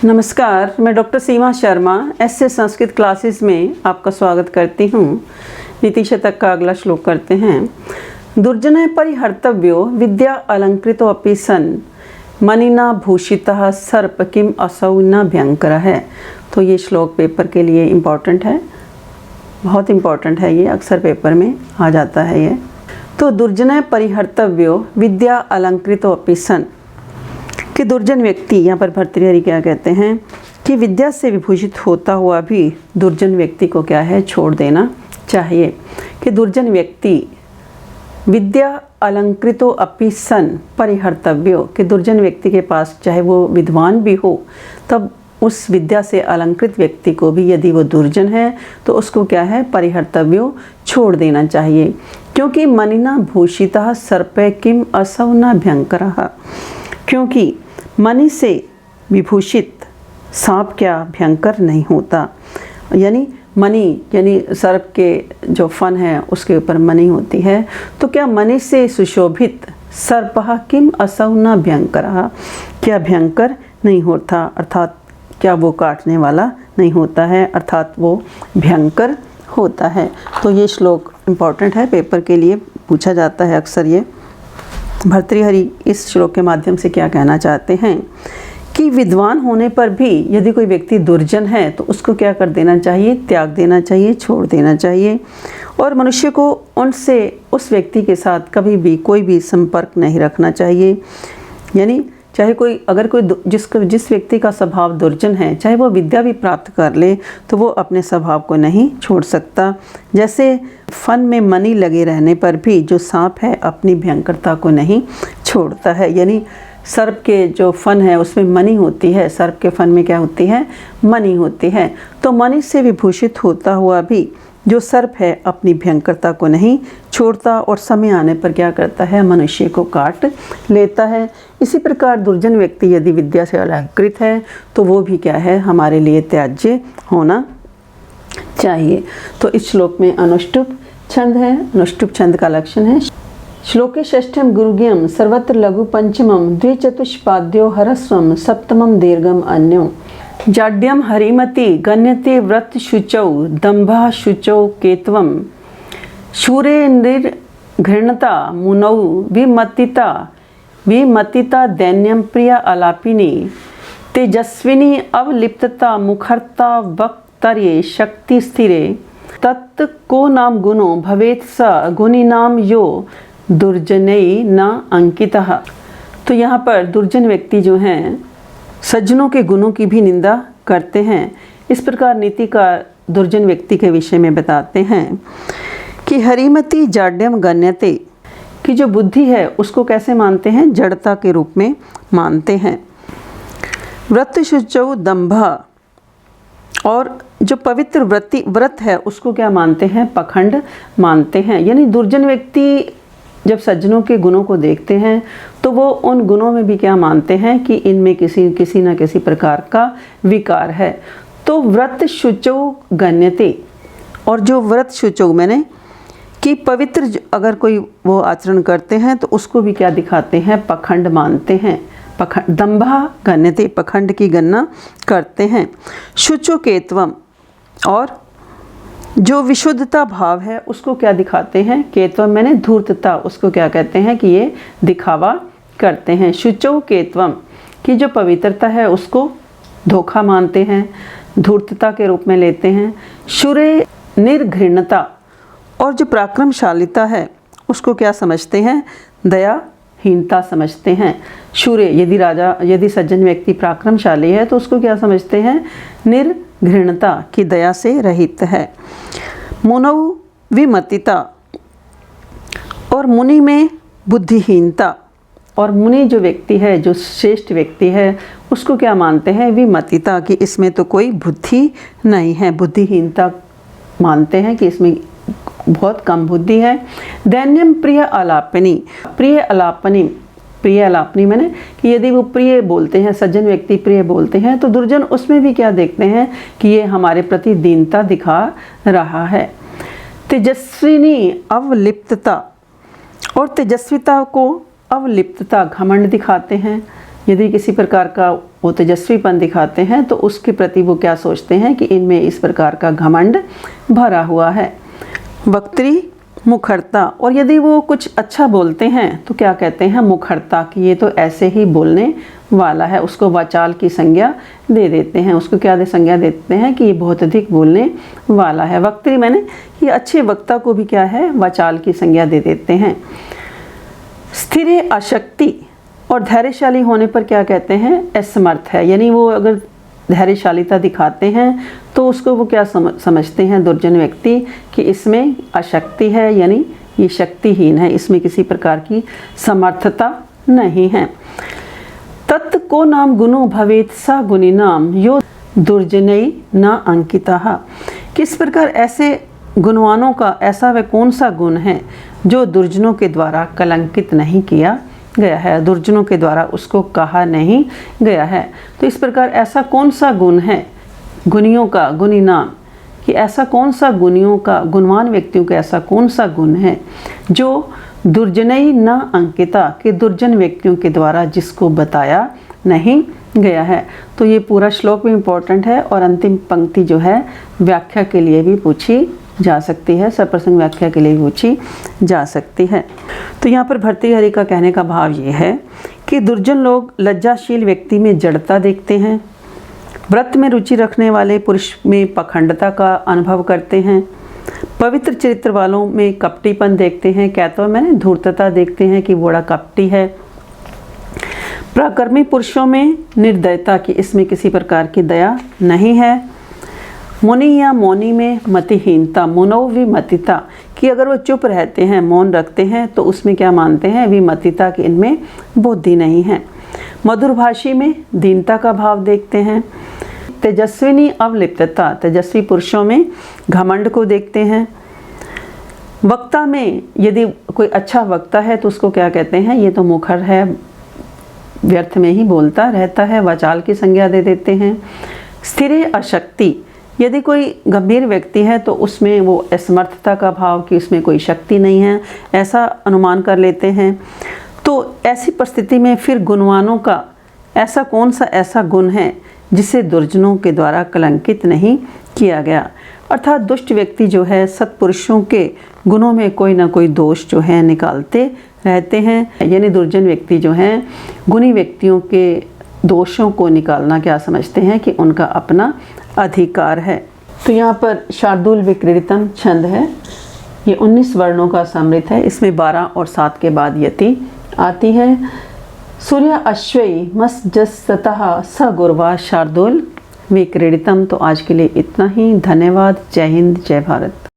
नमस्कार, मैं डॉक्टर सीमा Sharma S A Sanskrit classes में आपका स्वागत करती हूँ। नीति शतक का अगला श्लोक करते हैं। दुर्जनः परिहर्तव्यो विद्या अलंकृतो अपि सन् मणिना भूषितः सर्प किम असौ न भयंकरः है। तो ये श्लोक पेपर के लिए इम्पॉर्टेंट है, बहुत इम्पॉर्टेंट है, ये अक्सर पेपर में आ जाता है ये। तो दुर्जनः परिहर्तव्यो विद्या अलंकृतो अपि सन् कि दुर्जन व्यक्ति, यहाँ पर भर्तृहरि क्या कहते हैं कि विद्या से विभूषित होता हुआ भी दुर्जन व्यक्ति को क्या है, छोड़ देना चाहिए। कि दुर्जन व्यक्ति विद्या अलंकृतो अपि सन् परिहर्तव्यो, कि दुर्जन व्यक्ति के पास चाहे वो विद्वान भी हो तब उस विद्या से अलंकृत व्यक्ति को भी, यदि वो दुर्जन है तो उसको क्या है, परिहर्तव्यो, छोड़ देना चाहिए। क्योंकि मणिना भूषितः सर्पे किम असौ न भयंकरः, क्योंकि मणि से विभूषित सांप क्या भयंकर नहीं होता। यानी मणि यानी सर्प के जो फन है उसके ऊपर मणि होती है, तो क्या मणि से सुशोभित सर्पः किम असौ न भयंकरः, क्या भयंकर नहीं होता, अर्थात क्या वो काटने वाला नहीं होता है, अर्थात वो भयंकर होता है। तो ये श्लोक इम्पॉर्टेंट है, पेपर के लिए पूछा जाता है अक्सर। ये भर्तृहरि इस श्लोक के माध्यम से क्या कहना चाहते हैं कि विद्वान होने पर भी यदि कोई व्यक्ति दुर्जन है तो उसको क्या कर देना चाहिए, त्याग देना चाहिए, छोड़ देना चाहिए। और मनुष्य को उनसे, उस व्यक्ति के साथ कभी भी कोई भी संपर्क नहीं रखना चाहिए। यानी चाहे कोई, अगर कोई जिस व्यक्ति का स्वभाव दुर्जन है, चाहे वो विद्या भी प्राप्त कर ले तो वो अपने स्वभाव को नहीं छोड़ सकता। जैसे फन में मणि लगे रहने पर भी जो सांप है अपनी भयंकरता को नहीं छोड़ता है। यानी सर्प के जो फन है उसमें मणि होती है, सर्प के फन में क्या होती है, मणि होती है। तो मणि से विभूषित होता हुआ भी जो सर्प है अपनी भयंकरता को नहीं छोड़ता और समय आने पर क्या करता है, मनुष्य को काट लेता है। इसी प्रकार दुर्जन व्यक्ति यदि विद्या से अलंकृत है तो वो भी क्या है, हमारे लिए त्याज्य होना चाहिए। तो इस श्लोक में अनुष्टुप छंद है, अनुष्टुप छंद का लक्षण है। श्लोके षष्ठम गुरुज्ञम सर्वत्र लघु पंचमम द्विचतुष्पाद्यो हरस्वम सप्तमम दीर्घम अन्यो जाड्यम हरिमति गण्यते व्रत शुचौ दंभा शुचौ केत्वम शूरे निर्घृणता मुनौ विमतिता दैन्यम प्रिया अलापिनी तेजस्विनी अवलिप्तता मुखर्ता वक्तर्ये शक्ति स्थिरे तत् को नाम गुणो भवेत् स गुणिनाम यो दुर्जनई न अंकितः। तो यहाँ पर दुर्जन व्यक्ति जो हैं सज्जनों के गुणों की भी निंदा करते हैं। इस प्रकार नीति का दुर्जन व्यक्ति के विषय में बताते हैं कि हरिमति जाड्यम गण्यते, कि जो बुद्धि है उसको कैसे मानते हैं, जड़ता के रूप में मानते हैं। व्रत शुचौ दंभा, और जो पवित्र व्रत है उसको क्या मानते हैं, पखंड मानते हैं। यानी दुर्जन व्यक्ति जब सज्जनों के गुणों को देखते हैं तो वो उन गुणों में भी क्या मानते हैं कि इनमें किसी न किसी प्रकार का विकार है। तो व्रत शुचौ गण्यते, और जो व्रत शुचौ मैंने कि पवित्र अगर कोई वो आचरण करते हैं तो उसको भी क्या दिखाते हैं, पखंड मानते हैं। पखंड दंभा गण्यते, पखंड की गणना करते हैं। शुचो केत्वम, और जो विशुद्धता भाव है उसको क्या दिखाते हैं, केत्वम मैंने धूर्तता, उसको क्या कहते हैं कि ये दिखावा करते हैं। शुचौ केत्वम, कि जो पवित्रता है उसको धोखा मानते हैं, धूर्तता के रूप में लेते हैं। शुरे निर्घृणता, और जो पराक्रमशालिता है उसको क्या समझते हैं, दयाहीनता समझते हैं। शूरे, यदि सज्जन व्यक्ति पराक्रमशाली है तो उसको क्या समझते हैं, निर्घृणता, की दया से रहित है। मुनौ विमतिता, और मुनि में बुद्धिहीनता, और मुनि जो व्यक्ति है, जो श्रेष्ठ व्यक्ति है उसको क्या मानते हैं, विमतिता, कि इसमें तो कोई बुद्धि नहीं है, बुद्धिहीनता मानते हैं कि इसमें बहुत कम बुद्धि है। दैन्यम प्रिय अलापनी, प्रिय अलापनी मैंने कि यदि वो प्रिय बोलते हैं, सज्जन व्यक्ति प्रिय बोलते हैं तो दुर्जन उसमें भी क्या देखते हैं कि ये हमारे प्रति दीनता दिखा रहा है। तेजस्विनी अवलिप्तता, और तेजस्विता को अवलिप्तता, घमंड दिखाते हैं। यदि किसी प्रकार का वो तेजस्वीपन दिखाते हैं तो उसके प्रति वो क्या सोचते हैं कि इनमें इस प्रकार का घमंड भरा हुआ है। वक्त्री मुखरता, और यदि वो कुछ अच्छा बोलते हैं तो क्या कहते हैं मुखरता, कि ये तो ऐसे ही बोलने वाला है, उसको वाचाल की संज्ञा दे देते हैं। उसको क्या संज्ञा देते हैं कि ये बहुत अधिक बोलने वाला है। वक्त्री मैंने ये अच्छे वक्ता को भी क्या है वाचाल की संज्ञा दे देते हैं। स्थिर अशक्ति और धैर्यशाली होने पर क्या कहते हैं असमर्थ है, यानी वो अगर धैर्यशालीता दिखाते हैं तो उसको वो क्या समझते हैं दुर्जन व्यक्ति कि इसमें अशक्ति है, यानी ये शक्तिहीन है, इसमें किसी प्रकार की समर्थता नहीं है। तत् को नाम गुणो भवेत सा गुणी नाम यो दुर्जनई न अंकिता। किस प्रकार ऐसे गुणवानों का ऐसा वह कौन सा गुण है जो दुर्जनों के द्वारा कलंकित नहीं किया गया है, दुर्जनों के द्वारा उसको कहा नहीं गया है। तो इस प्रकार ऐसा कौन सा गुण है गुणियों का, गुणी नाम, कि ऐसा कौन सा गुणियों का, गुणवान व्यक्तियों का ऐसा कौन सा गुण है जो दुर्जनई न अंकिता, कि दुर्जन व्यक्तियों के द्वारा जिसको बताया नहीं गया है। तो ये पूरा श्लोक भी इम्पोर्टेंट है और अंतिम पंक्ति जो है व्याख्या के लिए भी पूछी जा सकती है, सप्रसंग व्याख्या के लिए पूछी जा सकती है। तो यहाँ पर भर्तृहरि का कहने का भाव ये है कि दुर्जन लोग लज्जाशील व्यक्ति में जड़ता देखते हैं, व्रत में रुचि रखने वाले पुरुष में पखंडता का अनुभव करते हैं, पवित्र चरित्र वालों में कपटीपन देखते हैं, कहते हैं मैंने धूर्तता देखते हैं कि बड़ा कपटी है, प्राकर्मी पुरुषों में निर्दयता की इसमें किसी प्रकार की दया नहीं है, मुनि या मौनी में मतिहीनता, मुनौ विमतिता, कि अगर वो चुप रहते हैं मौन रखते हैं तो उसमें क्या मानते हैं विमतिता, कि इनमें बुद्धि नहीं है, मधुरभाषी में दीनता का भाव देखते हैं, तेजस्विनी अवलिप्तता, तेजस्वी पुरुषों में घमंड को देखते हैं, वक्ता में यदि कोई अच्छा वक्ता है तो उसको क्या कहते हैं ये तो मुखर है, व्यर्थ में ही बोलता रहता है, वाचाल की संज्ञा दे देते हैं। स्थिर अशक्ति, यदि कोई गंभीर व्यक्ति है तो उसमें वो असमर्थता का भाव कि उसमें कोई शक्ति नहीं है ऐसा अनुमान कर लेते हैं। तो ऐसी परिस्थिति में फिर गुणवानों का ऐसा कौन सा ऐसा गुण है जिसे दुर्जनों के द्वारा कलंकित नहीं किया गया, अर्थात दुष्ट व्यक्ति जो है सत्पुरुषों के गुणों में कोई ना कोई दोष जो है निकालते रहते हैं, यानी दुर्जन व्यक्ति जो हैं गुणी व्यक्तियों के दोषों को निकालना क्या समझते हैं कि उनका अपना अधिकार है। तो यहाँ पर शार्दूल विक्रीडितम छंद है, ये 19 वर्णों का समृत है, इसमें 12 और 7 के बाद यति आती है। सूर्य अश्वई मस्जस्तः स गुर्वा शार्दूल विक्रीडितम। तो आज के लिए इतना ही, धन्यवाद, जय हिंद, जय भारत।